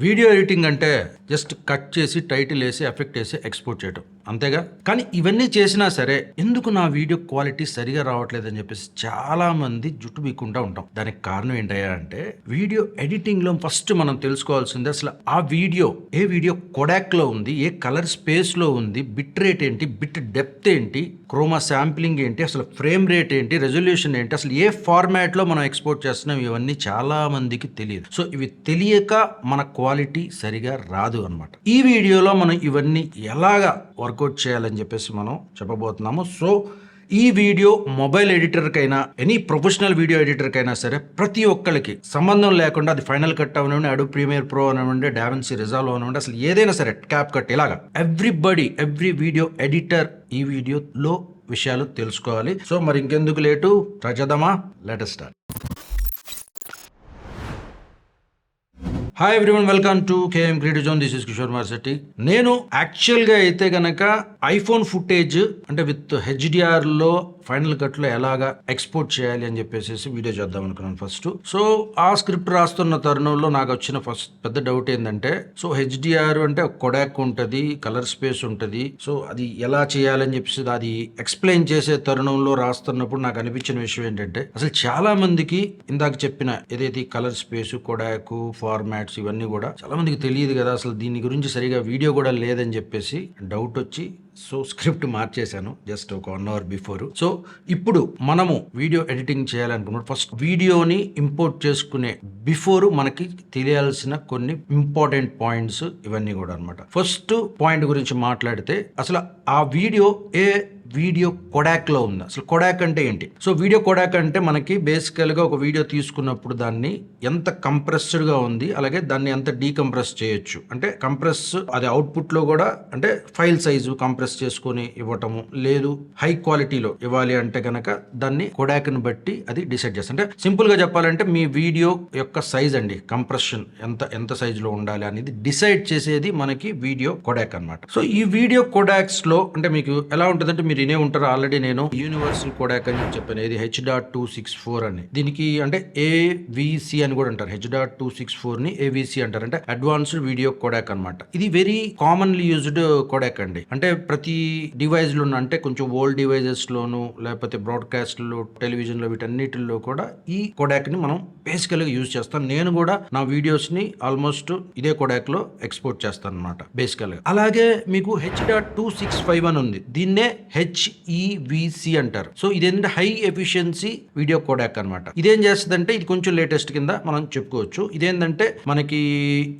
Video editing అంటే just cut చేసి title వేసి ఎఫెక్ట్ వేసి ఎక్స్పోర్ట్ చేయడం అంతేగా. కానీ ఇవన్నీ చేసినా సరే ఎందుకు నా వీడియో క్వాలిటీ సరిగా రావట్లేదని చెప్పేసి చాలా మంది జుట్టు బీక్కుంటా ఉంటాం. దానికి కారణం ఏంటయ్యా అంటే వీడియో ఎడిటింగ్ లో ఫస్ట్ మనం తెలుసుకోవాల్సింది అసలు ఆ వీడియో ఏ వీడియో కొడాక్ లో ఉంది, ఏ కలర్ స్పేస్ లో ఉంది, బిట్ రేట్ ఏంటి, బిట్ డెప్త్ ఏంటి, క్రోమా శాంప్లింగ్ ఏంటి, అసలు ఫ్రేమ్ రేట్ ఏంటి, రెజల్యూషన్ ఏంటి, అసలు ఏ ఫార్మాట్ లో మనం ఎక్స్పోర్ట్ చేస్తున్నాం, ఇవన్నీ చాలా మందికి తెలియదు. సో ఇవి తెలియక మన క్వాలిటీ సరిగా రాదు అన్నమాట. ఈ వీడియోలో మనం ఇవన్నీ ఎలాగా వర్కౌట్ చేయాలని చెప్పేసి మనం చెప్పబోతున్నాము. సో ఈ వీడియో మొబైల్ ఎడిటర్కైనా ఎనీ ప్రొఫెషనల్ వీడియో ఎడిటర్కైనా సరే ప్రతి ఒక్కరికి సంబంధం లేకుండా అది ఫైనల్ కట్ అవనివ్వండి, అడోబ్ ప్రీమియర్ ప్రో అవనివ్వండి, డావిన్సీ రిజాల్వ్ అవనివ్వండి, అసలు ఏదైనా సరే క్యాప్ కట్ ఇలాగా ఎవ్రీ వీడియో ఎడిటర్ ఈ వీడియోలో విషయాలు తెలుసుకోవాలి. సో మరి ఇంకెందుకు లేటు ప్రజదమా, let us start. Hi everyone, welcome to KM creative zone. This is Kishore Marsetti. నేను యాక్చువల్గా అయితే గనక ఐఫోన్ ఫుటేజ్ అంటే విత్ హెచ్డిఆర్లో ఫైనల్ కట్లో ఎలాగా ఎక్స్పోర్ట్ చేయాలి అని చెప్పేసి వీడియో చేద్దాం అనుకున్నాను ఫస్ట్. సో ఆ స్క్రిప్ట్ రాస్తున్న తరుణంలో నాకు వచ్చిన ఫస్ట్ పెద్ద డౌట్ ఏంటంటే, సో హెచ్డిఆర్ అంటే కొడాక్ ఉంటుంది, కలర్ స్పేస్ ఉంటుంది, సో అది ఎలా చేయాలని చెప్పేసి అది ఎక్స్ప్లెయిన్ చేసే తరుణంలో రాస్తున్నప్పుడు నాకు అనిపించిన విషయం ఏంటంటే, అసలు చాలా మందికి ఇందాక చెప్పిన ఏదైతే కలర్ స్పేస్, కొడాక్, ఫార్మాట్స్ ఇవన్నీ కూడా చాలా మందికి తెలియదు కదా, అసలు దీని గురించి సరిగా వీడియో కూడా లేదని చెప్పేసి డౌట్ వచ్చి సో స్క్రిప్ట్ మార్చేశాను జస్ట్ ఒక 1 hour బిఫోర్. సో ఇప్పుడు మనము వీడియో ఎడిటింగ్ చేయాలనుకున్నప్పుడు ఫస్ట్ వీడియోని ఇంపోర్ట్ చేసుకునే బిఫోర్ మనకి తెలియాల్సిన కొన్ని ఇంపార్టెంట్ పాయింట్స్ ఇవన్నీ కూడా అనమాట. ఫస్ట్ పాయింట్ గురించి మాట్లాడితే అసలు ఆ వీడియో ఏ వీడియో కొడాక్ లో ఉందా, అసలు కొడాక్ అంటే ఏంటి? సో వీడియో కొడాక్ అంటే మనకి బేసికల్ గా ఒక వీడియో తీసుకున్నప్పుడు దాన్ని ఎంత కంప్రెస్డ్ గా ఉంది, అలాగే దాన్ని ఎంత డీకంప్రెస్ చేయొచ్చు, అంటే కంప్రెస్ అది అవుట్పుట్ లో కూడా అంటే ఫైల్ సైజు కంప్రెస్ చేసుకొని ఇవ్వటము, లేదు హై క్వాలిటీలో ఇవ్వాలి అంటే కనుక దాన్ని కొడాక్ ని బట్టి అది డిసైడ్ చేస్తుంది. అంటే సింపుల్ గా చెప్పాలంటే మీ వీడియో యొక్క సైజ్ అండి, కంప్రెషన్ ఎంత సైజ్ లో ఉండాలి అనేది డిసైడ్ చేసేది మనకి వీడియో కొడాక్ అన్నమాట. సో ఈ వీడియో కొడాక్స్ లో అంటే మీకు ఎలా ఉంటుందంటే, మీరు వినే ఉంటారు ఆల్రెడీ, నేను యూనివర్సల్ కొడాక్ అని చెప్పాను, ఇది H.264 అని. దీనికి అంటే ఏవిసి అని కూడా అంటారు. H.264 ని ఏవిసి అంటారు, అంటే అడ్వాన్స్డ్ వీడియో కొడాక్ అన్నమాట. ఇది వెరీ కామన్లీ యూజ్డ్ కొడాక్ అండి. అంటే ప్రతి డివైస్ లో అంటే కొంచెం ఓల్డ్ డివైజెస్ లోను, లేకపోతే బ్రాడ్కాస్ట్ లో, టెలివిజన్ లో, వీటన్నిటిలో కూడా ఈ కొడాక్ ని మనం బేసికల్ గా యూజ్ చేస్తాం. నేను కూడా నా వీడియోస్ ని ఆల్మోస్ట్ ఇదే కొడాక్ లో ఎక్స్పోర్ట్ చేస్తాను అనమాట బేసికల్ గా. అలాగే మీకు H.265 అని ఉంది, దీన్నే HEVC అంటారు. సో ఇదేంటంటే హై ఎఫిషియన్సీ వీడియో కోడాక్ అనమాట. ఇదేం చేస్తుందంటే, ఇది కొంచెం లేటెస్ట్ కింద మనం చెప్పుకోవచ్చు. ఇదేంటంటే మనకి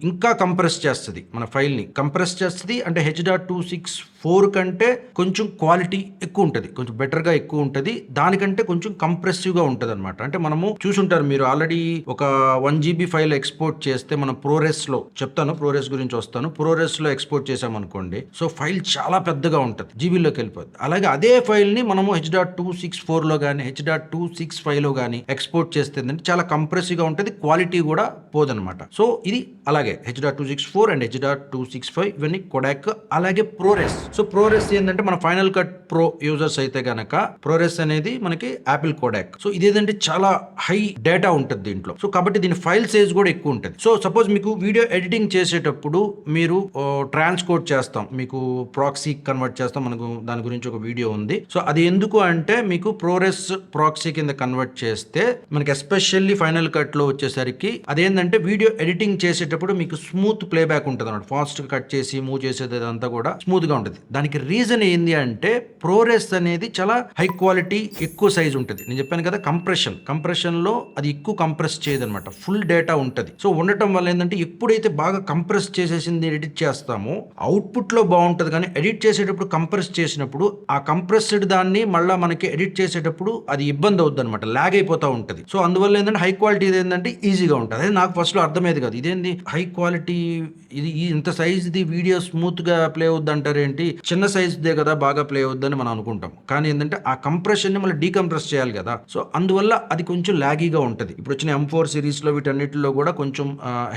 ఇంకా కంప్రెస్ చేస్తుంది, మన ఫైల్ ని కంప్రెస్ చేస్తుంది. అంటే H.264 కంటే కొంచెం క్వాలిటీ ఎక్కువ ఉంటుంది, కొంచెం బెటర్ గా ఎక్కువ ఉంటుంది, దానికంటే కొంచెం కంప్రెసివ్ గా ఉంటుంది అనమాట. అంటే మనము చూసుంటారు మీరు ఆల్రెడీ ఒక 1 GB ఫైల్ ఎక్స్పోర్ట్ చేస్తే, మనం ప్రోరెస్ లో చెప్తాను, ప్రోరెస్ గురించి వస్తాను. ప్రోరెస్ లో ఎక్స్పోర్ట్ చేసామనుకోండి, సో ఫైల్ చాలా పెద్దగా ఉంటుంది, జీబీలోకి వెళ్ళిపోతుంది. అలాగే అదే ఫైల్ ని మనము H.264 లో కానీ H.265 లో కానీ ఎక్స్పోర్ట్ చేస్తే చాలా కంప్రెసివ్ గా ఉంటుంది, క్వాలిటీ కూడా పోదనమాట. సో ఇది అలాగే H.264 అండ్ H.265 ఇవన్నీ కొడాక్. అలాగే ప్రోరెస్. సో ప్రోరెస్ ఏంటంటే మన ఫైనల్ కట్ ప్రో యూజర్స్ అయితే గనక ప్రోరెస్ అనేది మనకి యాపిల్ కొడాక్. సో ఇదేంటంటే చాలా హై డేటా ఉంటుంది దీంట్లో, సో కాబట్టి దీని ఫైల్ సైజ్ కూడా ఎక్కువ ఉంటుంది. సో సపోజ్ మీకు వీడియో ఎడిటింగ్ చేసేటప్పుడు మీరు ట్రాన్స్కోడ్ చేస్తాం, మీకు ప్రాక్సీ కన్వర్ట్ చేస్తాం, మనకు దాని గురించి ఒక వీడియో ఉంది. సో అది ఎందుకు అంటే, మీకు ప్రోరెస్ ప్రాక్సీ కింద కన్వర్ట్ చేస్తే మనకి ఎస్పెషల్లీ ఫైనల్ కట్ లో వచ్చేసరికి అదేంటంటే వీడియో ఎడిటింగ్ చేసేటప్పుడు మీకు స్మూత్ ప్లేబ్యాక్ ఉంటుంది అన్నమాట. ఫాస్ట్ గా కట్ చేసి మూవ్ చేసేది అంతా కూడా స్మూత్ గా ఉంటుంది. దానికి రీజన్ ఏంది అంటే, ప్రోరెస్ అనేది చాలా హై క్వాలిటీ, ఎక్కువ సైజ్ ఉంటుంది. నేను చెప్పాను కదా, కంప్రెషన్ లో అది ఎక్కువ కంప్రెస్ చేయదు అనమాట, ఫుల్ డేటా ఉంటుంది. సో ఉండటం వల్ల ఏంటంటే, ఎప్పుడైతే బాగా కంప్రెస్ చేసేసింది ఎడిట్ చేస్తామో అవుట్పుట్ లో బాగుంటుంది, కానీ ఎడిట్ చేసేటప్పుడు కంప్రెస్ చేసినప్పుడు ఆ కంప్రెస్డ్ దాన్ని మళ్ళీ మనకి ఎడిట్ చేసేటప్పుడు అది ఇబ్బంది అవుద్ది అనమాట, లాగ్ అయిపోతూ ఉంటుంది. సో అందువల్ల ఏంటంటే హై క్వాలిటీ ఏంటంటే ఈజీగా ఉంటుంది. అదే నాకు ఫస్ట్ లో అర్థమయ్యేది కాదు, ఇదేంది హై క్వాలిటీ, ఇది ఇంత సైజ్ది వీడియో స్మూత్ గా ప్లే అవుద్ది అంటారేంటి, చిన్న సైజ్దే కదా బాగా ప్లే అవుద్దని మనం అనుకుంటాం. కానీ ఏంటంటే ఆ కంప్రెషన్ ని మళ్ళీ డీకంప్రెస్ చేయాలి కదా, సో అందువల్ల అది కొంచెం లాగీగా ఉంటుంది. ఇప్పుడు వచ్చిన M4 సిరీస్ లో వీటన్నిటిలో కూడా కొంచెం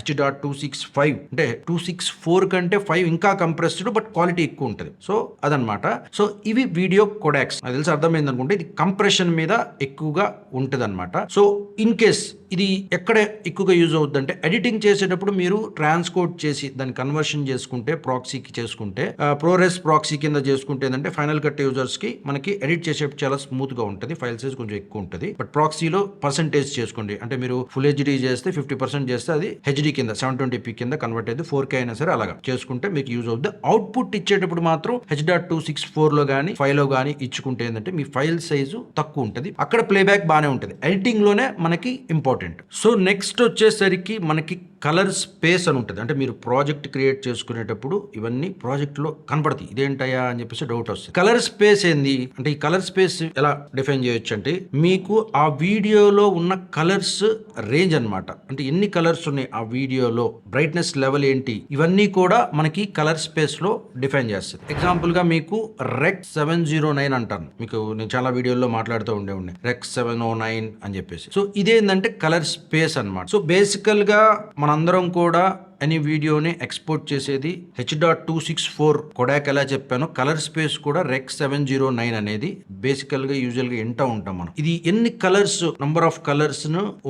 H.265 అంటే 264 కంటే 5 ఇంకా కంప్రెస్డ్, బట్ క్వాలిటీ ఎక్కువ ఉంటుంది. సో అదనమాట. సో ఇవి వీడియో కొడాక్స్. నాకు తెలిసి అర్థమైంది అనుకుంటే, ఇది కంప్రెషన్ మీద ఎక్కువగా ఉంటుంది అనమాట. సో ఇన్ కేస్ ఇది ఎక్కడ ఎక్కువగా యూజ్ అవుతుంది అంటే ఎడిటింగ్ చేసేటప్పుడు మీరు ట్రాన్స్కోడ్ చేసి దాన్ని కన్వర్షన్ చేసుకుంటే ప్రాక్సీకి చేసుకుంటే ప్రోరెస్ ప్రాక్సీ కింద చేసుకుంటే ఏంటంటే ఫైనల్ కట్ యూజర్స్ కి మనకి ఎడిట్ చేసేటప్పుడు చాలా స్మూత్ గా ఉంటుంది, ఫైల్ సైజ్ కొంచెం ఎక్కువ ఉంటుంది. బట్ ప్రాక్సీలో పర్సెంటేజ్ చేసుకోండి, అంటే మీరు ఫుల్ హెచ్డీ చేస్తే 50% చేస్తే అది హెచ్డీ కింద 720p కింద కన్వర్ట్ అయితే 4K అయినా సరే అలాగా చేసుకుంటే మీకు యూజ్ అవుతుంది. అవుట్పుట్ ఇచ్చేటప్పుడు మాత్రం H.264 లో కానీ 5 లో కానీ ఇచ్చుకుంటే ఏంటంటే మీ ఫైల్ సైజు తక్కువ ఉంటుంది, అక్కడ ప్లేబ్యాక్ బాగానే ఉంటుంది. ఎడిటింగ్ లోనే మనకి ఇంపార్టెంట్. సో నెక్స్ట్ వచ్చేసరికి మనకి కలర్ స్పేస్ అని ఉంటుంది. అంటే మీరు ప్రాజెక్ట్ క్రియేట్ చేసుకునేటప్పుడు ఇవన్నీ ప్రాజెక్ట్ లో కనపడతాయి, ఇదేంటయ్యా అని చెప్పేసి డౌట్ వస్తుంది. కలర్ స్పేస్ ఏంది అంటే ఈ కలర్ స్పేస్ ఎలా డిఫైన్ చేయొచ్చు అంటే మీకు ఆ వీడియోలో ఉన్న కలర్స్ రేంజ్ అన్నమాట. అంటే ఎన్ని కలర్స్ ఉన్నాయి ఆ వీడియోలో, బ్రైట్నెస్ లెవెల్ ఏంటి, ఇవన్నీ కూడా మనకి కలర్ స్పేస్ లో డిఫైన్ చేస్తుంది. ఎగ్జాంపుల్ గా మీకు రెక్ 709 అంటాను, మీకు నేను చాలా వీడియోల్లో మాట్లాడుతూ ఉండే రెక్ 709 అని చెప్పేసి. సో ఇదేంటంటే కలర్ స్పేస్ అన్నమాట. సో బేసికల్ గా మనందరం కూడా ఎనీ వీడియోని ఎక్స్పోర్ట్ చేసేది H.264 కొడాక్ ఎలా చెప్పానో కలర్ స్పేస్ కూడా రెక్ 709 అనేది బేసికల్ గా యూజువల్ గా ఎంటా ఉంటాం మనం. ఇది ఎన్ని కలర్స్, నంబర్ ఆఫ్ కలర్స్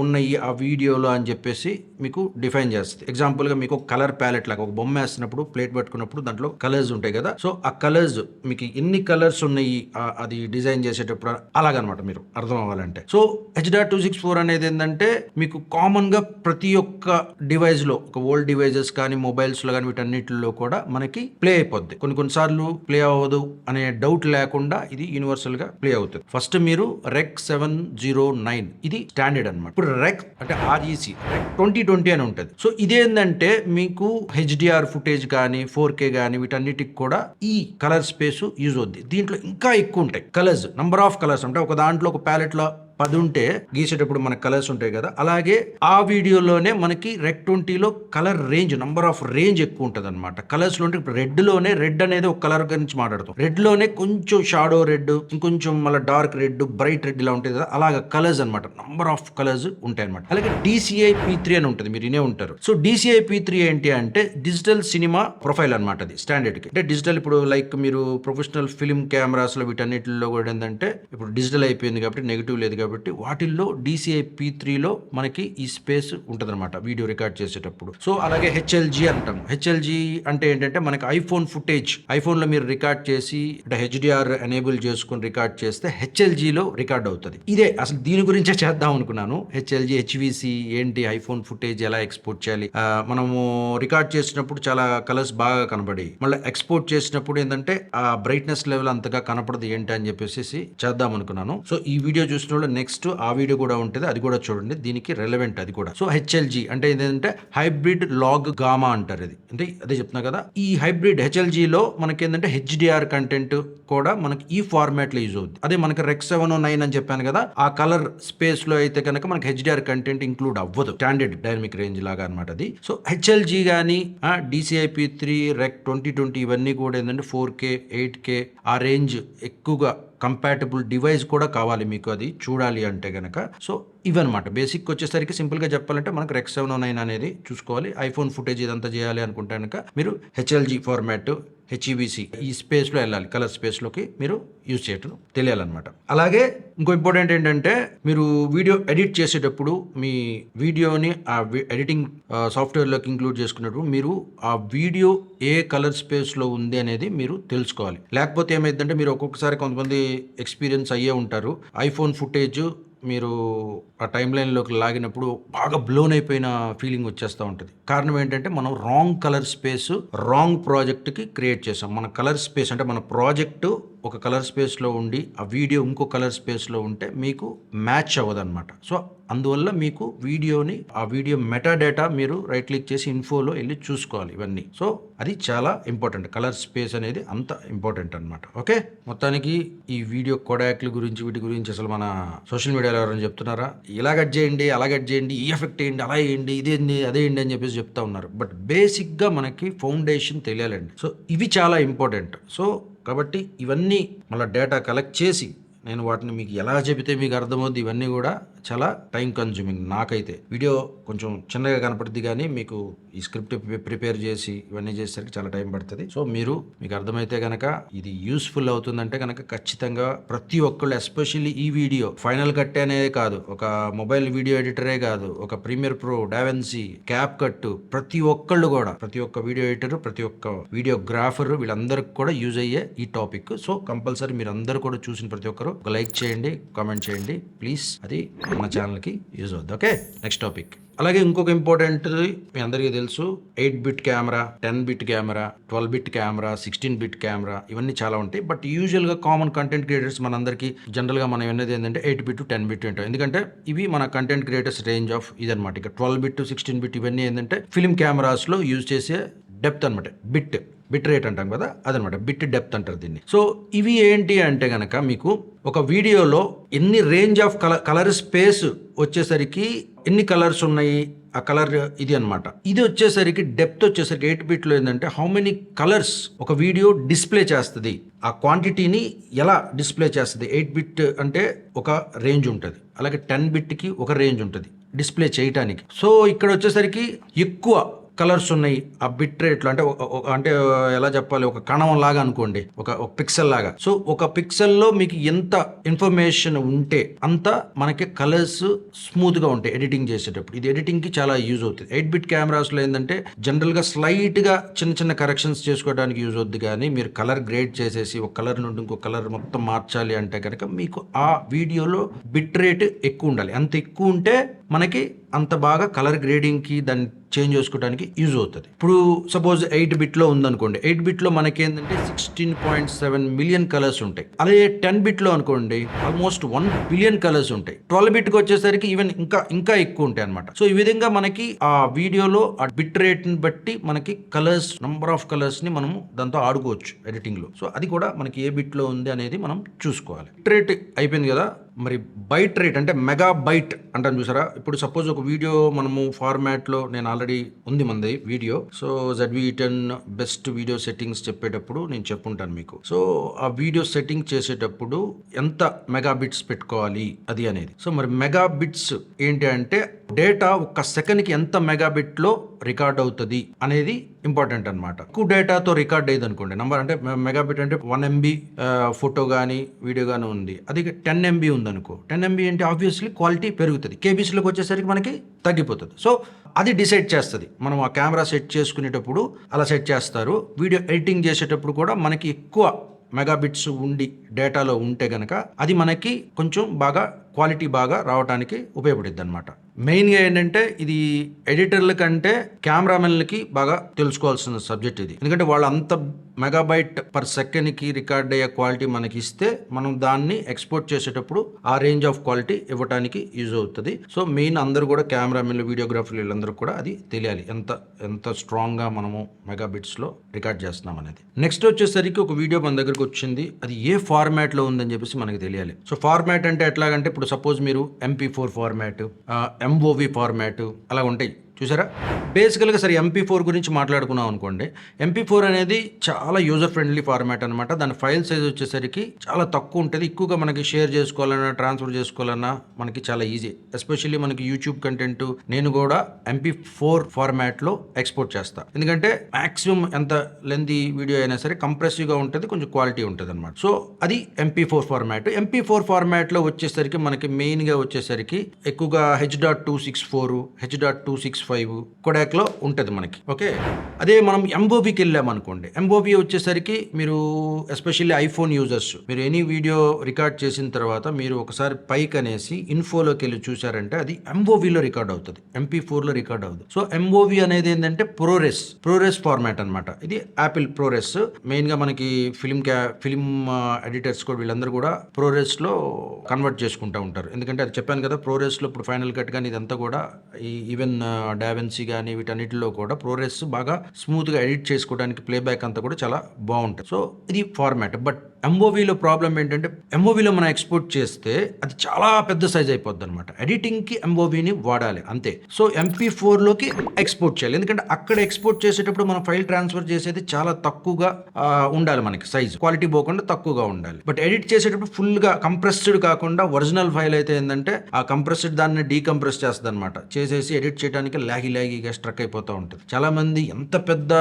ఉన్నాయి ఆ వీడియోలో అని చెప్పేసి మీకు డిఫైన్ చేస్తుంది. ఎగ్జాంపుల్ గా మీకు కలర్ ప్యాలెట్ లాగా ఒక బొమ్మ వేస్తున్నప్పుడు ప్లేట్ పట్టుకున్నప్పుడు దాంట్లో కలర్స్ ఉంటాయి కదా, సో ఆ కలర్స్ మీకు ఎన్ని కలర్స్ ఉన్నాయి అది డిజైన్ చేసేటప్పుడు అలాగనమాట మీరు అర్థం అవ్వాలంటే. సో H.264 అనేది ఏంటంటే మీకు కామన్ గా ప్రతి ఒక్క డివైస్ లో, ఒక ఓల్డ్ డివైజెస్ కానీ మొబైల్స్ లో కానీ వీటన్నిటిలో కూడా మనకి ప్లే అయిపోద్ది. కొన్నిసార్లు ప్లే అవ్వదు అనే డౌట్ లేకుండా ఇది యూనివర్సల్ గా ప్లే అవుతుంది. ఫస్ట్ మీరు రెక్ 709 ఇది స్టాండర్డ్ అన్నమాట. ఇప్పుడు రెక్ అంటే REC 2020 అని ఉంటుంది. సో ఇదేంటంటే మీకు HDR ఫుటేజ్ కానీ 4K కానీ వీటన్నిటికి కూడా ఈ కలర్ స్పేస్ యూజ్ అవుద్ది. దీంట్లో ఇంకా ఎక్కువ ఉంటాయి కలర్స్, నంబర్ ఆఫ్ కలర్స్. అంటే ఒక దాంట్లో ఒక ప్యాలెట్ లో 10 ఉంటే గీసేటప్పుడు మనకి కలర్స్ ఉంటాయి కదా, అలాగే ఆ వీడియోలోనే మనకి రెక్ 20లో colour range, number of range ఎక్కువ ఉంటుంది అనమాట. కలర్స్ లో ఇప్పుడు రెడ్ లోనే, రెడ్ అనేది ఒక కలర్ గురించి మాట్లాడుతాం, రెడ్ లోనే కొంచెం షాడో రెడ్, ఇంకొంచెం మళ్ళీ డార్క్ రెడ్, బ్రైట్ రెడ్ ఇలా ఉంటుంది కదా, అలాగా కలర్స్ అనమాట, నంబర్ ఆఫ్ కలర్స్ ఉంటాయి అనమాట. అలాగే DCI P3 అని ఉంటుంది, మీరు వినే ఉంటారు. సో DCI P3 ఏంటి అంటే డిజిటల్ సినిమా ప్రొఫైల్ అనమాట. అది స్టాండర్డ్ కి అంటే డిజిటల్, ఇప్పుడు లైక్ మీరు ప్రొఫెషనల్ ఫిల్మ్ కెమెరాస్ లో వీటన్నిటిలో కూడా ఏంటంటే ఇప్పుడు డిజిటల్ అయిపోయింది కాబట్టి నెగిటివ్ లేదు కాబట్టి వాటిల్లో DCI P3లో మనకి ఈ స్పేస్ ఉంటుందన్నమాట వీడియో రికార్డ్ చేసేటప్పుడు. సో అలాగే HLG అంటాం. HLG అంటే ఏంటంటే మనకి ఐఫోన్ ఫుటేజ్, ఐఫోన్ లో మీరు రికార్డ్ చేసి అంటే HDR ఎనేబుల్ చేసుకుని రికార్డ్ చేస్తే HLGలో రికార్డ్ అవుతుంది. ఇదే అసలు దీని గురించే చేద్దాం అనుకున్నాను. HLG HVC ఏంటి, ఐఫోన్ ఫుటేజ్ ఎలా ఎక్స్పోర్ట్ చేయాలి, మనము రికార్డ్ చేసినప్పుడు చాలా కలర్స్ బాగా కనబడి మళ్ళీ ఎక్స్పోర్ట్ చేసినప్పుడు ఏంటంటే ఆ బ్రైట్నెస్ లెవెల్ అంతగా కనపడదు ఏంటి అని చెప్పేసి చేద్దాం అనుకున్నాను. సో ఈ వీడియో చూసిన వాళ్ళు నెక్స్ట్ ఆ వీడియో కూడా ఉంటుంది, అది కూడా చూడండి, దీనికి రెలవెంట్ అది కూడా. సో HLG అంటే ఏంటంటే హైబ్రిడ్ లాగ్ గామా అంటారు. ఇది అంటే అదే చెప్తున్నా కదా, ఈ హైబ్రిడ్ HLGలో మనకి ఏంటంటే HDR కంటెంట్ కూడా మనకి ఈ ఫార్మాట్ లో యూజ్ అవుతుంది. అదే మనకి రెక్ 709 అని చెప్పాను కదా, ఆ కలర్ స్పేస్ లో అయితే కనుక మనకి HDR కంటెంట్ ఇంక్లూడ్ అవ్వదు, స్టాండర్డ్ డైనమిక్ రేంజ్ లాగా అనమాట అది. సో HLG కానీ DCI P3 రెక్ 2020 ఇవన్నీ కూడా ఏంటంటే 4K 8K ఆ రేంజ్ ఎక్కువగా కంపాటబుల్ డివైస్ కూడా కావాలి మీకు అది చూడాలి అంటే గనక. సో ఇవన్నమాట బేసిక్ వచ్చేసరికి. సింపుల్ గా చెప్పాలంటే మనకు రెక్ 709 అనేది చూసుకోవాలి. ఐఫోన్ ఫుటేజ్ ఇదంతా చేయాలి అనుకుంటే కనుక మీరు HLG ఫార్మాట్, HEVC ఈ స్పేస్ లో వెళ్ళాలి, కలర్ స్పేస్ లోకి మీరు యూజ్ చేయటం తెలియాలన్నమాట. అలాగే ఇంకో ఇంపార్టెంట్ ఏంటంటే మీరు వీడియో ఎడిట్ చేసేటప్పుడు మీ వీడియోని ఆ ఎడిటింగ్ సాఫ్ట్వేర్ లోకి ఇంక్లూడ్ చేసుకున్నప్పుడు మీరు ఆ వీడియో ఏ కలర్ స్పేస్ లో ఉంది అనేది మీరు తెలుసుకోవాలి. లేకపోతే ఏమైందంటే మీరు ఒక్కొక్కసారి కొంతమంది ఎక్స్పీరియన్స్ అయ్యే ఉంటారు, ఐఫోన్ ఫుటేజ్ మీరు ఆ టైం లైన్లోకి లాగినప్పుడు బాగా బ్లోన్ అయిపోయిన ఫీలింగ్ వచ్చేస్తూ ఉంటుంది. కారణం ఏంటంటే మనం రాంగ్ కలర్ స్పేస్ రాంగ్ ప్రాజెక్ట్కి క్రియేట్ చేసాం. మన కలర్ స్పేస్ అంటే మన ప్రాజెక్టు ఒక కలర్ స్పేస్లో ఉండి ఆ వీడియో ఇంకో కలర్ స్పేస్లో ఉంటే మీకు మ్యాచ్ అవ్వదన్నమాట. సో అందువల్ల మీకు వీడియోని ఆ వీడియో మెటా డేటా మీరు రైట్ క్లిక్ చేసి ఇన్ఫోలో వెళ్ళి చూసుకోవాలి ఇవన్నీ. సో అది చాలా ఇంపార్టెంట్, కలర్ స్పేస్ అనేది అంత ఇంపార్టెంట్ అనమాట. ఓకే, మొత్తానికి ఈ వీడియో కొడాక్ల గురించి వీటి గురించి అసలు మన సోషల్ మీడియాలో ఎవరైనా చెప్తున్నారా, ఇలా కట్ చేయండి, అలా కట్ చేయండి, ఈ ఎఫెక్ట్ వేయండి, అలా వేయండి, ఇదేంటి అదేంటి అని చెప్పేసి చెప్తా ఉన్నారు. బట్ బేసిక్గా మనకి ఫౌండేషన్ తెలియాలండి. సో ఇవి చాలా ఇంపార్టెంట్. సో కాబట్టి ఇవన్నీ మళ్ళీ డేటా కలెక్ట్ చేసి నేను వాటిని మీకు ఎలా చెబితే మీకు అర్థమవుద్ది ఇవన్నీ కూడా చాలా టైం కన్జ్యూమింగ్. నాకైతే వీడియో కొంచెం చిన్నగా కనపడుద్ది కానీ మీకు ఈ స్క్రిప్ట్ ప్రిపేర్ చేసి ఇవన్నీ చేసేసరికి చాలా టైం పడుతుంది. సో మీకు అర్థమైతే కనుక ఇది యూస్ఫుల్ అవుతుందంటే కనుక ఖచ్చితంగా ప్రతి ఒక్కళ్ళు, ఎస్పెషల్లీ ఈ వీడియో ఫైనల్ కట్ అనేది కాదు, ఒక మొబైల్ వీడియో ఎడిటరే కాదు, ఒక Premiere Pro, DaVinci, CapCut, ప్రతి ఒక్కళ్ళు కూడా, ప్రతి ఒక్క వీడియో ఎడిటర్, ప్రతి ఒక్క వీడియోగ్రాఫర్, వీళ్ళందరికీ కూడా యూజ్ అయ్యే ఈ టాపిక్. సో కంపల్సరీ మీరు అందరూ కూడా చూసిన ప్రతి ఒక్కరు ఒక లైక్ చేయండి, కామెంట్ చేయండి ప్లీజ్. అది మన ఛానల్కి యూజ్ అవుద్ది. Okay, next topic. అలాగే ఇంకొక ఇంపార్టెంట్, మీ అందరికీ తెలుసు, 8-బిట్ కెమెరా, 10-బిట్ కెమెరా, 12-బిట్ కెమెరా, 16-బిట్ కెమెరా, ఇవన్నీ చాలా ఉంటాయి. బట్ యూజువల్గా కామన్ కంటెంట్ క్రియేటర్స్ మనందరికీ జనరల్గా మనం విన్నది ఏంటంటే 8-బిట్ 10-బిట్ ఉంటాయి. ఎందుకంటే ఇవి మన కంటెంట్ క్రియేటర్స్ రేంజ్ ఆఫ్ ఇదనమాట. ఇక 12-బిట్ 16-బిట్ ఇవన్నీ ఏంటంటే ఫిల్మ్ కెమెరాస్లో యూజ్ చేసే డెప్త్ అనమాట. బిట్ రేట్ అంటాం కదా, అదనమాట. బిట్ డెప్త్ అంటారు దీన్ని. సో ఇవి ఏంటి అంటే కనుక మీకు ఒక వీడియోలో ఎన్ని రేంజ్ ఆఫ్ కలర్ స్పేస్ వచ్చేసరికి ఎన్ని కలర్స్ ఉన్నాయి, ఆ కలర్ ఇది అనమాట. ఇది వచ్చేసరికి డెప్త్ వచ్చేసరికి 8-బిట్లో ఏంటంటే హౌ మెనీ కలర్స్ ఒక వీడియో డిస్ప్లే చేస్తుంది, ఆ క్వాంటిటీని ఎలా డిస్ప్లే చేస్తుంది. 8-బిట్ అంటే ఒక రేంజ్ ఉంటుంది, అలాగే 10-బిట్కి ఒక రేంజ్ ఉంటుంది డిస్ప్లే చేయటానికి. సో ఇక్కడ వచ్చేసరికి ఎక్కువ కలర్స్ ఉన్నాయి ఆ బిట్ రేట్లో. అంటే ఎలా చెప్పాలి, ఒక కణం లాగా అనుకోండి, ఒక పిక్సెల్ లాగా. సో ఒక పిక్సెల్లో మీకు ఎంత ఇన్ఫర్మేషన్ ఉంటే అంత మనకి కలర్స్ స్మూత్ గా ఉంటాయి ఎడిటింగ్ చేసేటప్పుడు. ఇది ఎడిటింగ్ కి చాలా యూజ్ అవుతుంది. 8-బిట్ కెమెరాస్లో ఏంటంటే జనరల్ గా స్లైట్ గా చిన్న కరెక్షన్స్ చేసుకోవడానికి యూజ్ అవుద్ది. కానీ మీరు కలర్ గ్రేడ్ చేసేసి ఒక కలర్ నుండి ఇంకో కలర్ మొత్తం మార్చాలి అంటే కనుక మీకు ఆ వీడియోలో బిట్ రేట్ ఎక్కువ ఉండాలి. అంత ఎక్కువ ఉంటే మనకి అంత బాగా కలర్ గ్రేడింగ్కి దాన్ని చేంజ్ చేసుకోవడానికి యూజ్ అవుతుంది. ఇప్పుడు సపోజ్ 8-బిట్లో ఉందనుకోండి, 8-బిట్లో మనకి ఏంటంటే 16.7 మిలియన్ కలర్స్ ఉంటాయి. అలాగే 10-బిట్లో అనుకోండి ఆల్మోస్ట్ 1 బిలియన్ కలర్స్ ఉంటాయి. 12-బిట్కి వచ్చేసరికి ఈవెన్ ఇంకా ఎక్కువ ఉంటాయి అనమాట. సో ఈ విధంగా మనకి ఆ వీడియోలో ఆ బిట్ రేట్ని బట్టి మనకి కలర్స్, నంబర్ ఆఫ్ కలర్స్ని మనము దాంతో ఆడుకోవచ్చు ఎడిటింగ్లో. సో అది కూడా మనకి ఏ బిట్లో ఉంది అనేది మనం చూసుకోవాలి. బిట్ రేట్ అయిపోయింది కదా, మరి బైట్ రేట్ అంటే మెగా బైట్ అంటాను చూసారా. ఇప్పుడు సపోజ్ ఒక వీడియో మనము ఫార్మాట్లో, నేను ఆల్రెడీ ఉంది మనది video, so ZV-10 best video settings చెప్పేటప్పుడు నేను చెప్పుంటాను మీకు. సో ఆ వీడియో సెట్టింగ్ చేసేటప్పుడు ఎంత మెగా బిట్స్ పెట్టుకోవాలి అది అనేది. సో మరి మెగా బిట్స్ ఏంటి అంటే డేటా ఒక్క సెకండ్కి ఎంత మెగాబిట్లో రికార్డ్ అవుతుంది అనేది ఇంపార్టెంట్ అనమాట. ఎక్కువ డేటాతో రికార్డ్ అయ్యింది అనుకోండి, నంబర్ అంటే మెగాబిట్ అంటే 1 MB ఫోటో కానీ వీడియో కానీ ఉంది, అది 10 MB ఉందనుకో, 10 MB అంటే ఆబ్వియస్లీ క్వాలిటీ పెరుగుతుంది, కేబీస్లోకి వచ్చేసరికి మనకి తగ్గిపోతుంది. సో అది డిసైడ్ చేస్తుంది. మనం ఆ కెమెరా సెట్ చేసుకునేటప్పుడు అలా సెట్ చేస్తారు. వీడియో ఎడిటింగ్ చేసేటప్పుడు కూడా మనకి ఎక్కువ మెగాబిట్స్ ఉండి డేటాలో ఉంటే కనుక అది మనకి కొంచెం బాగా క్వాలిటీ బాగా రావడానికి ఉపయోగపడుద్ది అనమాట. మెయిన్గా ఏంటంటే ఇది ఎడిటర్ల కంటే కెమెరామెన్లకి బాగా తెలుసుకోవాల్సిన సబ్జెక్ట్ ఇది. ఎందుకంటే వాళ్ళు అంత మెగాబైట్ పర్ సెకండ్కి రికార్డ్ అయ్యే క్వాలిటీ మనకి ఇస్తే మనం దాన్ని ఎక్స్పోర్ట్ చేసేటప్పుడు ఆ రేంజ్ ఆఫ్ క్వాలిటీ ఇవ్వడానికి యూజ్ అవుతుంది. సో మెయిన్ అందరూ కూడా కెమెరామెన్లు, వీడియోగ్రాఫర్లు వీళ్ళందరూ కూడా అది తెలియాలి, ఎంత స్ట్రాంగ్గా మనము మెగాబిట్స్లో రికార్డ్ చేస్తున్నాం అనేది. నెక్స్ట్ వచ్చేసరికి ఒక వీడియో మన దగ్గరకు వచ్చింది, అది ఏ ఫార్మాట్లో ఉందని చెప్పేసి మనకి తెలియాలి. సో ఫార్మాట్ అంటే ఎట్లాగంటే ఇప్పుడు సపోజ్ మీరు MP4 ఫార్మాట్, MOV ఫార్మాట్ అలా ఉంటాయి చూసారా. బేసికల్గా సరే MP4 గురించి మాట్లాడుకున్నాం అనుకోండి, MP4 అనేది చాలా యూజర్ ఫ్రెండ్లీ ఫార్మాట్ అనమాట. దాని ఫైల్ సైజ్ వచ్చేసరికి చాలా తక్కువ ఉంటుంది. ఎక్కువగా మనకి షేర్ చేసుకోవాలన్నా, ట్రాన్స్ఫర్ చేసుకోవాలన్నా మనకి చాలా ఈజీ. ఎస్పెషల్లీ మనకి యూట్యూబ్ కంటెంట్ నేను కూడా MP4 ఫార్మాట్లో ఎక్స్పోర్ట్ చేస్తాను. ఎందుకంటే మ్యాక్సిమం ఎంత లెంతీ వీడియో అయినా సరే కంప్రెసివ్గా ఉంటుంది, కొంచెం క్వాలిటీ ఉంటుంది అనమాట. సో అది MP4 ఫార్మాట్. MP4 ఫార్మాట్లో వచ్చేసరికి మనకి మెయిన్గా వచ్చేసరికి ఎక్కువగా H.264, H.265 కొడాక్లో ఉంటుంది మనకి. ఓకే, అదే మనం MOVకి వెళ్ళామనుకోండి, MOV వచ్చేసరికి మీరు ఎస్పెషల్లీ ఐఫోన్ యూజర్స్, మీరు ఎనీ వీడియో రికార్డ్ చేసిన తర్వాత మీరు ఒకసారి పైకి అనేసి ఇన్ఫోలోకి వెళ్ళి చూసారంటే అది MOVలో రికార్డ్ అవుతుంది, MP4లో రికార్డ్ అవుతుంది. సో MOV అనేది ఏంటంటే ప్రోరెస్ ఫార్మాట్ అనమాట. ఇది యాపిల్ ప్రోరెస్. మెయిన్గా మనకి ఫిలిం ఎడిటర్స్ కూడా వీళ్ళందరూ కూడా ప్రోరెస్లో కన్వర్ట్ చేసుకుంటూ ఉంటారు. ఎందుకంటే అది చెప్పాను కదా, ప్రోరెస్లో ఇప్పుడు ఫైనల్ కట్ కానీ ఇదంతా కూడా ఈవెన్ డావెన్సీ కానీ వీటన్నిటిలో కూడా ప్రోరెస్ బాగా స్మూత్గా ఎడిట్ చేసుకోవడానికి, ప్లేబ్యాక్ అంతా కూడా చాలా బాగుంటుంది. సో ఇది ఫార్మాట్. బట్ ఎంఓవిలో ప్రాబ్లం ఏంటంటే ఎంఓవిలో మనం ఎక్స్పోర్ట్ చేస్తే అది చాలా పెద్ద సైజ్ అయిపోద్ది అనమాట. ఎడిటింగ్కి ఎంఓవిని వాడాలి అంతే. సో MP4లోకి ఎక్స్పోర్ట్ చేయాలి, ఎందుకంటే అక్కడ ఎక్స్పోర్ట్ చేసేటప్పుడు మనం ఫైల్ ట్రాన్స్ఫర్ చేసేది చాలా తక్కువగా ఉండాలి, మనకి సైజ్ క్వాలిటీ పోకుండా తక్కువగా ఉండాలి. బట్ ఎడిట్ చేసేటప్పుడు ఫుల్గా కంప్రెస్డ్ కాకుండా ఒరిజినల్ ఫైల్ అయితే ఏంటంటే ఆ కంప్రెస్డ్ దాన్ని డీకంప్రెస్ చేస్తుంది అనమాట. చేసేసి ఎడిట్ చేయడానికి లాగీగా స్ట్రక్ అయిపోతూ ఉంటుంది. చాలా మంది ఎంత పెద్ద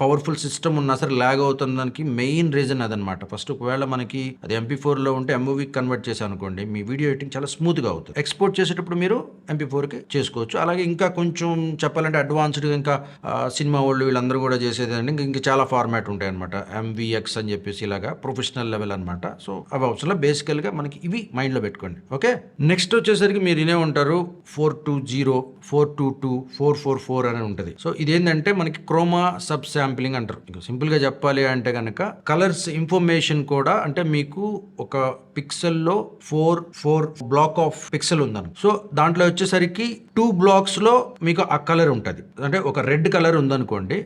పవర్ఫుల్ సిస్టమ్ ఉన్నా సరే లాగ్ అవుతున్న దానికి మెయిన్ రీజన్ అదనమాట. ఫస్ట్ ఒకవేళ మనకి అది MP4లో ఉంటే ఎంఓవి కన్వర్ట్ చేసాం అనుకోండి, మీ వీడియో ఎడిటింగ్ చాలా స్మూత్ గా అవుతుంది. ఎక్స్పోర్ట్ చేసేటప్పుడు మీరు MP4కి చేసుకోవచ్చు. అలాగే ఇంకా కొంచెం చెప్పాలంటే అడ్వాన్స్డ్ ఇంకా సినిమా వాళ్ళు వీళ్ళందరూ కూడా చేసేది అంటే ఇంకా చాలా ఫార్మాట్ ఉంటాయి అనమాట. MVX అని చెప్పేసి ఇలాగా ప్రొఫెషనల్ లెవెల్ అనమాట. సో అవి అవసరం బేసికల్ గా మనకి ఇవి మైండ్ లో పెట్టుకోండి. ఓకే, నెక్స్ట్ వచ్చేసరికి మీరు వినే ఉంటారు 420, 422, 444 అని ఉంటుంది. సో ఇదేంటంటే మనకి క్రోమా సబ్ శాంప్లింగ్ అంటారు. సింపుల్ గా చెప్పాలి అంటే కనుక కలర్స్ ఇన్ఫర్మేషన్ కూడా, అంటే మీకు ఒక పిక్సెల్లో 4 బ్లాక్ ఆఫ్ పిక్సెల్ ఉందని, సో దాంట్లో వచ్చేసరికి 2 బ్లాక్స్ లో మీకు ఆ కలర్ ఉంటుంది. అంటే ఒక రెడ్ కలర్ ఉందనుకోండి,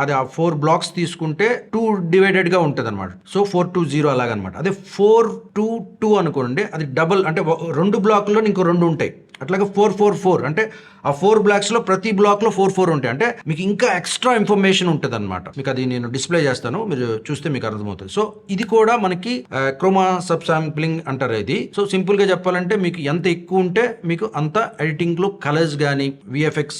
అది ఆ 4 బ్లాక్స్ తీసుకుంటే 2 డివైడెడ్ గా ఉంటుంది అనమాట. సో 420 అలాగనమాట. అదే 422 అనుకోండి, అది డబుల్, అంటే 2 బ్లాక్లో ఇంకో 2 ఉంటాయి. అట్లాగే 444 అంటే ఆ 4 బ్లాక్స్ లో ప్రతి బ్లాక్ లో 4 ఉంటాయి. అంటే మీకు ఇంకా ఎక్స్ట్రా ఇన్ఫర్మేషన్ ఉంటుంది అనమాట. మీకు అది నేను డిస్ప్లే చేస్తాను, మీరు చూస్తే మీకు అర్థమవుతుంది. సో ఇది కూడా మనకి క్రోమా సబ్ శాంప్లింగ్ అంటారు ఇది. సో సింపుల్ గా చెప్పాలంటే మీకు ఎంత ఎక్కువ ఉంటే మీకు అంత ఎడిటింగ్ లో కలర్స్ కానీ VFX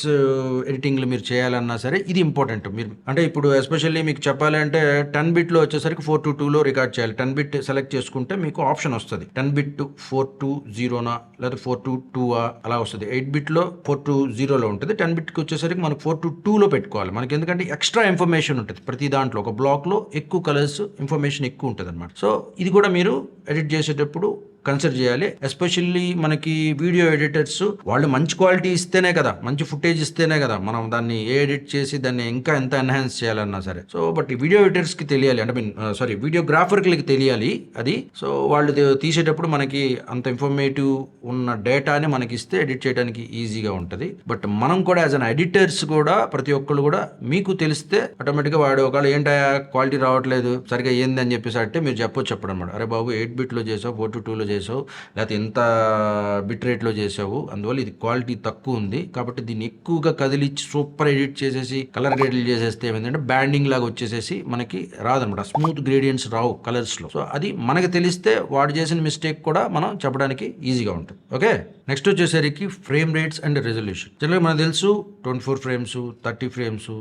ఎడిటింగ్లు మీరు చేయాలన్నా సరే ఇది ఇంపార్టెంట్. మీరు అంటే ఇప్పుడు ఎస్పెషల్లీ మీకు చెప్పాలి అంటే 10 బిట్ లో వచ్చేసరికి 422లో రికార్డ్ చేయాలి. 10 బిట్ సెలెక్ట్ చేసుకుంటే మీకు ఆప్షన్ వస్తుంది, 10 బిట్ 420నా లేదా 422 అలా వస్తుంది. 8 బిట్ లో 420లో ఉంటుంది. 10 బిట్కి వచ్చేసరికి మనకు 422లో పెట్టుకోవాలి. మనకి ఎందుకంటే ఎక్స్ట్రా ఇన్ఫర్మేషన్ ఉంటుంది ప్రతి దాంట్లో. ఒక బ్లాక్ లో ఎక్కువ కలర్స్ ఇన్ఫర్మేషన్ ఎక్కువ ఉంటుంది అనమాట. సో ఇది కూడా మీరు ఎడిట్ చేసేటప్పుడు కన్సిడర్ చేయాలి. ఎస్పెషల్లీ మనకి వీడియో ఎడిటర్స్ వాళ్ళు మంచి క్వాలిటీ ఇస్తేనే కదా, మంచి ఫుటేజ్ ఇస్తేనే కదా మనం దాన్ని ఎడిట్ చేసి దాన్ని ఇంకా ఎంత ఎన్హాన్స్ చేయాలన్నా సరే. సో బట్ ఈ వీడియో ఎడిటర్స్కి తెలియాలి, అంటే వీడియోగ్రాఫర్కి తెలియాలి అది. సో వాళ్ళు తీసేటప్పుడు మనకి అంత ఇన్ఫర్మేటివ్ ఉన్న డేటాని మనకి ఇస్తే ఎడిట్ చేయడానికి ఈజీగా ఉంటుంది. బట్ మనం కూడా యాజ్ అన్ ఎడిటర్స్ కూడా ప్రతి ఒక్కళ్ళు కూడా మీకు తెలిస్తే ఆటోమేటిక్గా వాడు ఒకవేళ ఏంటయా క్వాలిటీ రావట్లేదు సరిగా ఏంది అని చెప్పేసి అంటే మీరు చెప్పడం అనమాట. అరే బాబు 8 బిట్లో చేసావు, 422లో చేసావు, లేకపోతే ఎంత బిట్ రేట్లో చేసావు, అందువల్ల ఇది క్వాలిటీ తక్కువ ఉంది కాబట్టి దీన్ని ఎక్కువగా కదిలిచ్చి సూపర్ ఎడిట్ చేసేసి కలర్ గ్రేడ్లు చేసేస్తే ఏమైందంటే బ్యాండింగ్ లాగా వచ్చేసేసి మనకి రాదనమాట. స్మూత్ గ్రేడియంట్స్ రావు కలర్స్ లో. సో అది మనకి తెలిస్తే వాడు చేసిన మిస్టేక్ కూడా మనం చెప్పడానికి ఈజీగా ఉంటుంది. ఓకే, నెక్స్ట్ వచ్చేసరికి ఫ్రేమ్ రేట్స్ అండ్ రెజల్యూషన్. జనరల్గా మనకు తెలుసు 24 ఫ్రేమ్స్, 30 ఫ్రేమ్స్,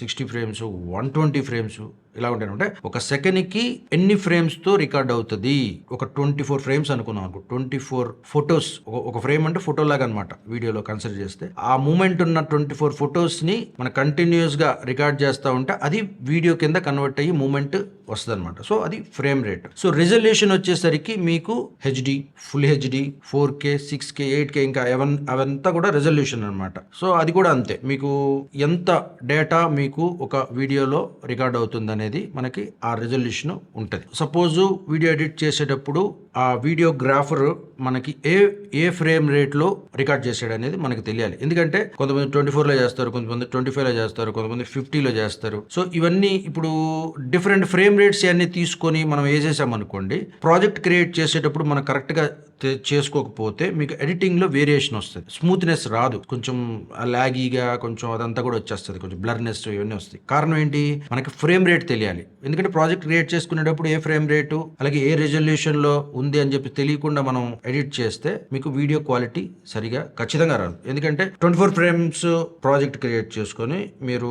60 ఫ్రేమ్స్, 120 ఫ్రేమ్స్ ఇలా ఉంటాయి. అంటే ఒక సెకండ్కి ఎన్ని ఫ్రేమ్స్ తో రికార్డ్ అవుతుంది. ఒక 24 ఫ్రేమ్స్ అనుకున్నాం అనుకో, 24 ఫొటోస్, ఒక ఫ్రేమ్ అంటే ఫోటో లాగా అనమాట. వీడియోలో కన్సిడర్ చేస్తే ఆ మూమెంట్ ఉన్న 24 ఫొటోస్ ని మనం కంటిన్యూస్ గా రికార్డ్ చేస్తూ ఉంటే అది వీడియో కింద కన్వర్ట్ అయ్యి మూమెంట్ వస్తుంది అనమాట. సో అది ఫ్రేమ్ రేట్. సో రిజల్యూషన్ వచ్చేసరికి మీకు HD, full HD, 4K, 6K, 8K ఇంకా అవంతా కూడా రెజల్యూషన్ అనమాట. సో అది కూడా అంతే, మీకు ఎంత డేటా మీకు ఒక వీడియోలో రికార్డ్ అవుతుంది అనేది మనకి ఆ రెజల్యూషన్ ఉంటుంది. సపోజ్ వీడియో ఎడిట్ చేసేటప్పుడు ఆ వీడియోగ్రాఫర్ మనకి ఏ ఫ్రేమ్ రేట్ లో రికార్డ్ చేసాడు అనేది మనకి తెలియాలి. ఎందుకంటే కొంతమంది 24లో చేస్తారు, కొంతమంది 25లో చేస్తారు, కొంతమంది 50లో చేస్తారు. సో ఇవన్నీ ఇప్పుడు డిఫరెంట్ ఫ్రేమ్ రేట్స్ అన్ని తీసుకొని మనం వేసేసాం అనుకోండి, ప్రాజెక్ట్ క్రియేట్ చేసేటప్పుడు మనం కరెక్ట్ గా చేసుకోకపోతే మీకు ఎడిటింగ్ లో వేరియేషన్ వస్తుంది, స్మూత్నెస్ రాదు, కొంచెం లాగీగా కొంచెం అదంతా కూడా వచ్చేస్తుంది, కొంచెం బ్లర్నెస్ ఇవన్నీ వస్తాయి. కారణం ఏంటి, మనకి ఫ్రేమ్ రేట్ తెలియాలి. ఎందుకంటే ప్రాజెక్ట్ క్రియేట్ చేసుకునేటప్పుడు ఏ ఫ్రేమ్ రేటు అలాగే ఏ రెజల్యూషన్ లో ఉంది అని చెప్పి తెలియకుండా మనం ఎడిట్ చేస్తే మీకు వీడియో క్వాలిటీ సరిగా ఖచ్చితంగా రాదు. ఎందుకంటే 24 ఫ్రేమ్స్ ప్రాజెక్ట్ క్రియేట్ చేసుకొని మీరు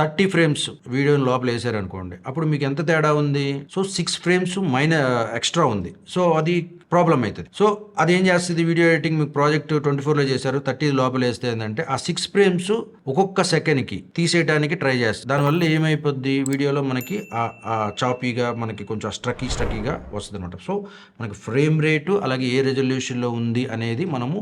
30 ఫ్రేమ్స్ వీడియో లోపల వేసారు అనుకోండి, అప్పుడు మీకు ఎంత తేడా ఉంది. సో 6 ఫ్రేమ్స్ ఎక్స్ట్రా ఉంది. సో అది ప్రాబ్లం అవుతుంది. సో అదేం చేస్తుంది, వీడియో ఎడిటింగ్ మీకు ప్రాజెక్ట్ 24లో చేశారు, 30 లోపల వేస్తే ఏంటంటే ఆ 6 ఫ్రేమ్స్ ఒక్కొక్క సెకండ్కి తీసేయడానికి ట్రై చేస్తుంది. దానివల్ల ఏమైపోద్ది, వీడియోలో మనకి ఆ చాపీగా మనకి కొంచెం స్ట్రకీగా వస్తుంది అనమాట. సో మనకి ఫ్రేమ్ రేటు అలాగే ఏ రెజల్యూషన్లో ఉంది అనేది మనము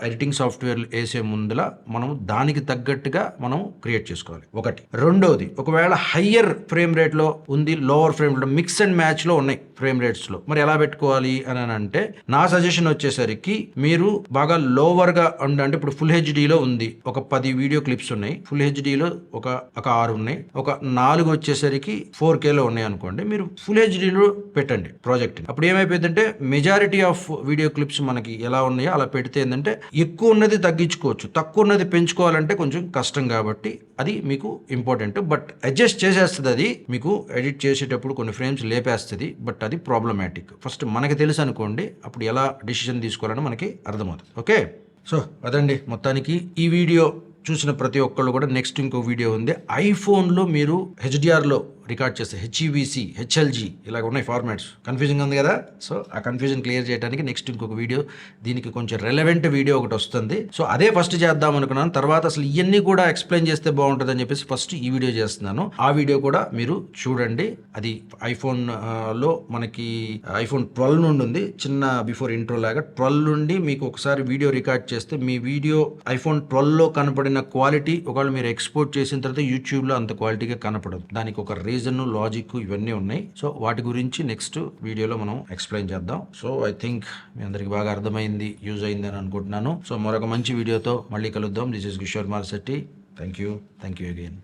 ఎడిటింగ్ సాఫ్ట్వేర్ వేసే ముందుల మనము దానికి తగ్గట్టుగా మనం క్రియేట్ చేసుకోవాలి. ఒకటి. రెండోది, ఒకవేళ హయ్యర్ ఫ్రేమ్ రేట్లో ఉంది, lower frame rate mix and మ్యాచ్లో ఉన్నాయి ఫ్రేమ్ రేట్స్లో, మరి ఎలా పెట్టుకోవాలి అని అంటే నా సజెషన్ వచ్చేసరికి మీరు బాగా లోవర్ గా అంటే ఇప్పుడు ఫుల్ హెచ్డిలో ఉంది, ఒక 10 వీడియో క్లిప్స్ ఉన్నాయి, ఫుల్ హెచ్డిలో ఒక 6 ఉన్నాయి, ఒక 4 వచ్చేసరికి 4Kలో ఉన్నాయి అనుకోండి, మీరు ఫుల్ హెచ్డిలో పెట్టండి ప్రాజెక్ట్. అప్పుడు ఏమైపోయిందంటే మెజారిటీ ఆఫ్ వీడియో క్లిప్స్ మనకి ఎలా ఉన్నాయో అలా పెడితే ఏంటంటే ఎక్కువ ఉన్నది తగ్గించుకోవచ్చు, తక్కువ ఉన్నది పెంచుకోవాలంటే కొంచెం కష్టం. కాబట్టి అది మీకు ఇంపార్టెంట్. బట్ అడ్జస్ట్ చేసేస్తుంది, అది మీకు ఎడిట్ చేసేటప్పుడు కొన్ని ఫ్రేమ్స్ లేపేస్తుంది, బట్ అది ప్రాబ్లమాటిక్. ఫస్ట్ మనకి తెలుసు అనుకోండి, అప్పుడు ఎలా డిసిషన్ తీసుకోవాలని మనకి అర్థమవుతుంది. ఓకే, సో అదండి మొత్తానికి ఈ వీడియో చూసిన ప్రతి ఒక్కళ్ళు కూడా నెక్స్ట్ ఇంకో వీడియో ఉంది. ఐఫోన్లో మీరు హెచ్డిఆర్లో రికార్డ్ చేస్తే హెచ్ఈవిసి, హెచ్ఎల్జీ ఇలాగ ఉన్నాయి ఫార్మాట్స్. కన్ఫ్యూజింగ్ ఉంది కదా, సో ఆ కన్ఫ్యూజన్ క్లియర్ చేయడానికి నెక్స్ట్ ఇంకొక వీడియో, దీనికి కొంచెం రెలవెంట్ వీడియో ఒకటి వస్తుంది. సో అదే ఫస్ట్ చేద్దాం అనుకున్నాను, తర్వాత అసలు ఇవన్నీ కూడా ఎక్స్ప్లెయిన్ చేస్తే బాగుంటుంది అని చెప్పేసి ఫస్ట్ ఈ వీడియో చేస్తున్నాను. ఆ వీడియో కూడా మీరు చూడండి. అది ఐఫోన్ లో మనకి ఐఫోన్ 12 నుండి ఉంది, చిన్న బిఫోర్ ఇంట్రో లాగా 12 నుండి మీకు ఒకసారి వీడియో రికార్డ్ చేస్తే మీ వీడియో ఐఫోన్ 12లో కనపడిన క్వాలిటీ ఒకవేళ మీరు ఎక్స్పోర్ట్ చేసిన తర్వాత యూట్యూబ్లో అంత క్వాలిటీగా కనపడదు. దానికి ఒక రీజన్, లాజిక్ ఇవన్నీ ఉన్నాయి. సో వాటి గురించి నెక్స్ట్ వీడియోలో మనం ఎక్స్ప్లెయిన్ చేద్దాం. సో ఐ థింక్ మీ అందరికి బాగా అర్థమైంది, యూజ్ అయింది అని అనుకుంటున్నాను. సో మరొక మంచి వీడియోతో మళ్ళీ కలుద్దాం. This is Kishore Marsetti. Thank you again.